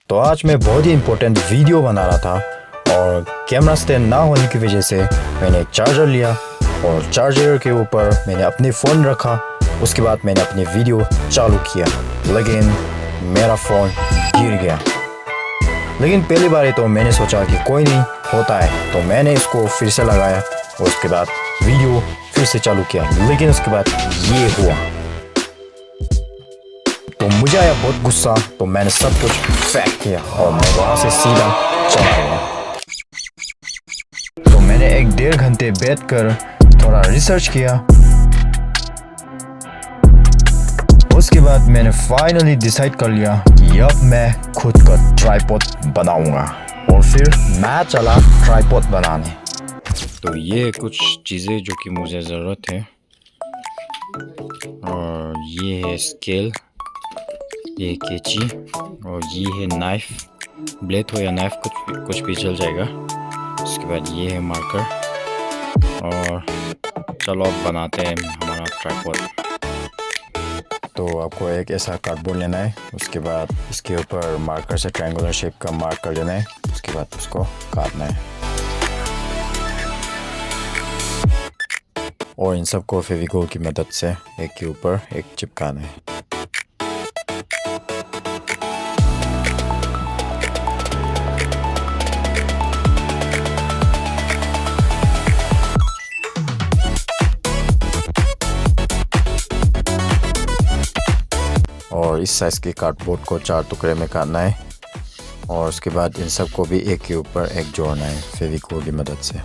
तो आज मैं बहुत ही इम्पोर्टेंट वीडियो बना रहा था और कैमरा स्टैंड ना होने की वजह से मैंने एक चार्जर लिया और चार्जर के ऊपर मैंने अपनी फ़ोन रखा। उसके बाद मैंने अपनी वीडियो चालू किया, लेकिन मेरा फ़ोन गिर गया। लेकिन पहली बार तो मैंने सोचा कि कोई नहीं होता है, तो मैंने इसको फिर से लगाया और उसके बाद वीडियो फिर से चालू किया। लेकिन उसके बाद ये हुआ, तो मुझे आया बहुत गुस्सा। तो मैंने सब कुछ फेंक किया और मैं वहाँ से सीधा चला गया। तो मैंने 1-1.5 घंटे बैठकर थोड़ा रिसर्च किया। उसके बाद मैंने फाइनली डिसाइड कर लिया कि अब मैं खुद का ट्राइपॉड बनाऊंगा और फिर मैं चला ट्राइपॉड बनाने। तो ये कुछ चीज़ें जो कि मुझे ज़रूरत है, और ये है स्केल, ये कैंची और ये है नाइफ, ब्लेड हो या नाइफ कुछ भी चल जाएगा। उसके बाद ये है मार्कर और चलो अब बनाते हैं हमारा ट्राइपॉड। तो आपको एक ऐसा कार्डबोर्ड लेना है, उसके बाद इसके ऊपर मार्कर से ट्रायंगुलर शेप का मार्क कर देना है। उसके बाद उसको काटना है और इन सबको फेविकोल की मदद से एक के ऊपर एक चिपकाना है। और इस साइज़ के कार्डबोर्ड को 4 टुकड़े में काटना है और उसके बाद इन सब को भी एक के ऊपर एक जोड़ना है फेविकोल की मदद से।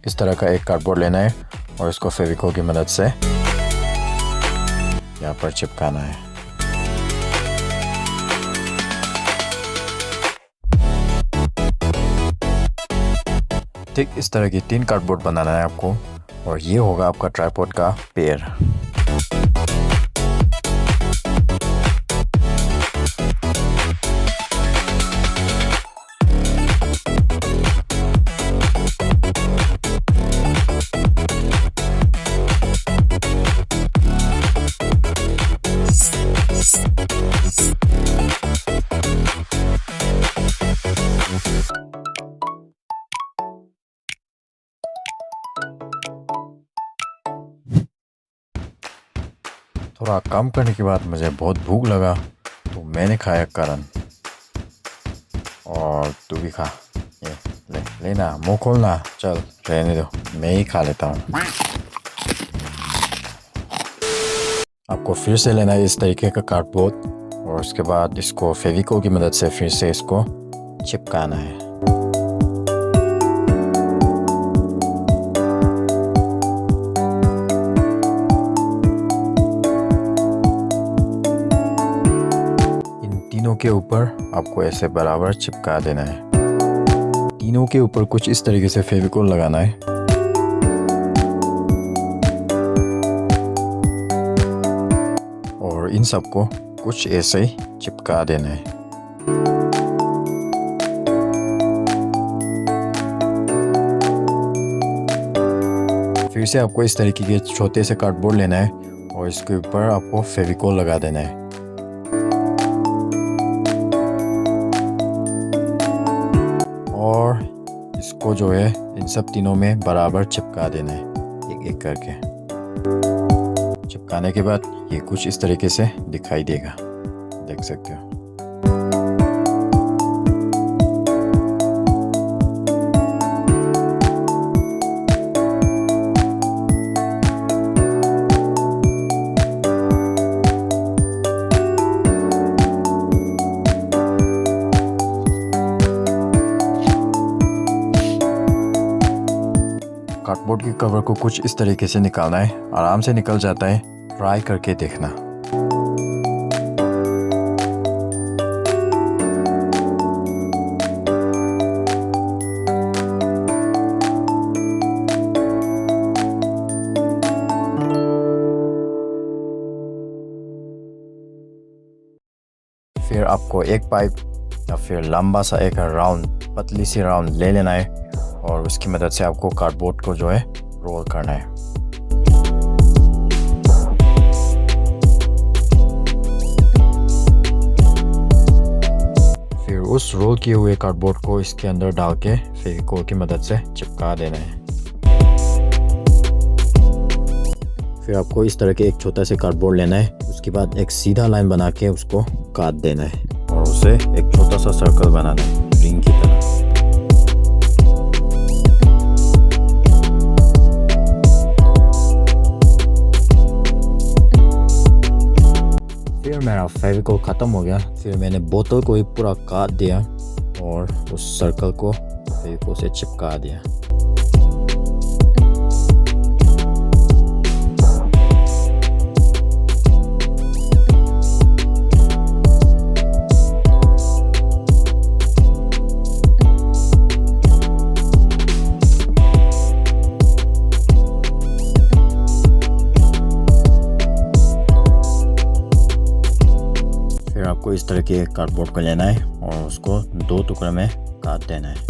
इस तरह का एक कार्डबोर्ड लेना है और इसको फेविकोल की मदद से यहाँ पर चिपकाना है। ठीक इस तरह की 3 कार्डबोर्ड बनाना है आपको और ये होगा आपका ट्राइपॉड का पैर। थोड़ा काम करने के बाद मुझे बहुत भूख लगा, तो मैंने खाया करन। और तू भी खा, ये लेना, मुँह खोलना, चल रहने दो, मैं ही खा लेता हूँ। आपको फिर से लेना है इस तरीके का कार्डबोर्ड और उसके बाद इसको फेविकोल की मदद से फिर से इसको चिपकाना है। तीनों के ऊपर आपको ऐसे बराबर चिपका देना है। तीनों के ऊपर कुछ इस तरीके से फेविकोल लगाना है। और इन सबको कुछ ऐसे ही चिपका देना है। फिर से आपको इस तरीके के छोटे से कार्डबोर्ड लेना है और इसके ऊपर आपको फेविकोल लगा देना है। और इसको जो है इन सब तीनों में बराबर चिपका देना है, एक एक करके। चिपकाने के बाद ये कुछ इस तरीके से दिखाई देगा, देख सकते हो। कार्डबोर्ड के कवर को कुछ इस तरीके से निकालना है, आराम से निकल जाता है, ट्राई करके देखना। फिर आपको एक पाइप या फिर लंबा सा एक राउंड, पतली सी राउंड ले लेना है और उसकी मदद से आपको कार्डबोर्ड को जो है रोल करना है। फिर उस रोल किए हुए कार्डबोर्ड को इसके अंदर डाल के फेविकोल की मदद से चिपका देना है। फिर आपको इस तरह के एक छोटा सा कार्डबोर्ड लेना है, उसके बाद एक सीधा लाइन बना के उसको काट देना है और उसे एक छोटा सा सर्कल बनाना है रिंग की तरह। फिर मेरा फेविकोल ख़त्म हो गया। फिर मैंने बोतल को ही पूरा काट दिया और उस सर्कल को फेविकोल से चिपका दिया। फिर आपको इस तरह के कार्डबोर्ड को लेना है और उसको 2 टुकड़े में काट देना है।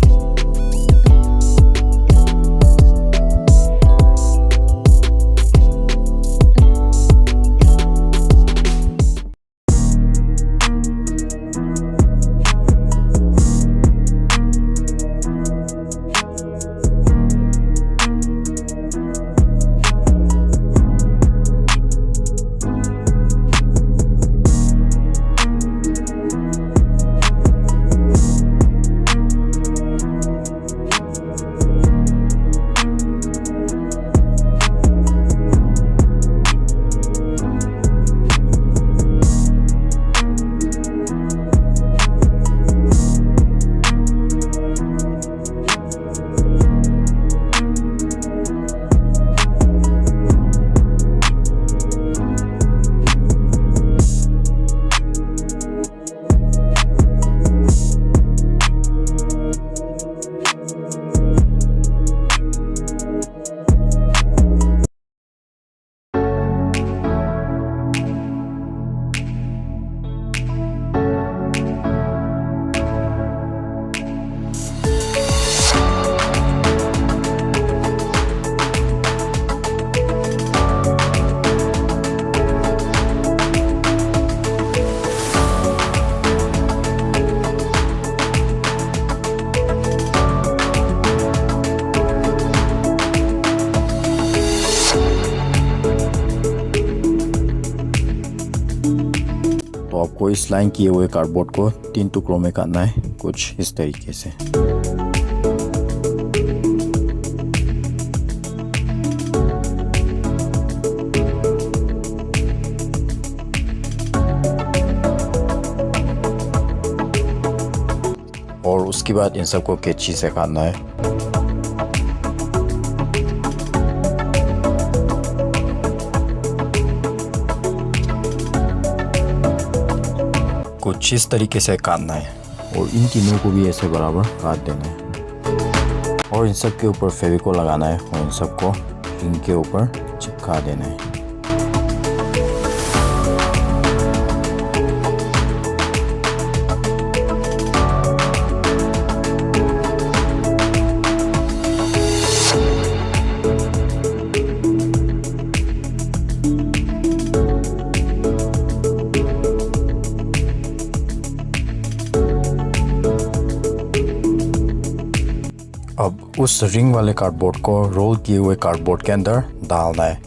तो आपको इस लाइन किए हुए कार्डबोर्ड को 3 टुकड़ों में काटना है, कुछ इस तरीके से। और उसके बाद इन सबको कैंची से काटना है। कुछ इस तरीके से काटना है और इन तीनों को भी ऐसे बराबर काट देना है और इन सब के ऊपर फेविकोल लगाना है और इन सबको रिंग के ऊपर चिपका देना है। अब उस रिंग वाले कार्डबोर्ड को रोल किए हुए कार्डबोर्ड के अंदर डालना है।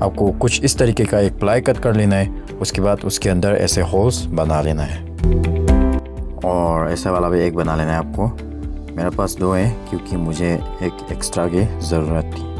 आपको कुछ इस तरीके का एक प्लाई कट कर लेना है। उसके बाद उसके अंदर ऐसे होल्स बना लेना है और ऐसा वाला भी एक बना लेना है आपको। मेरे पास 2 है क्योंकि मुझे एक एक्स्ट्रा की ज़रूरत थी।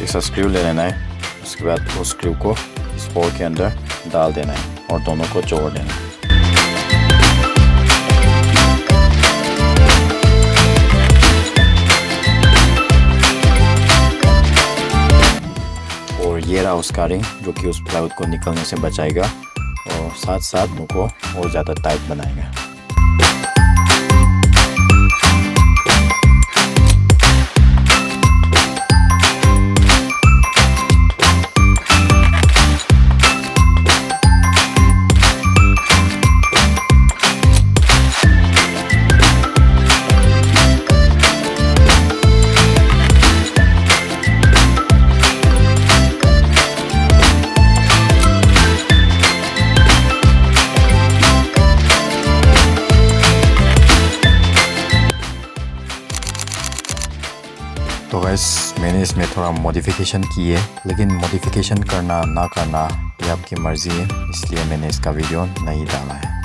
ऐसा स्क्रू ले लेना है। उसके बाद उस स्क्रू को इस होल के अंदर डाल देना है और दोनों को जोड़ देना है। और ये रहा उसका रिंग, जो कि उस प्लाईवुड को निकलने से बचाएगा और साथ साथ उनको और ज़्यादा टाइट बनाएगा। तो गैस मैंने इसमें थोड़ा मॉडिफिकेशन की है, लेकिन मॉडिफिकेशन करना ना करना ये आपकी मर्ज़ी है, इसलिए मैंने इसका वीडियो नहीं डाला है।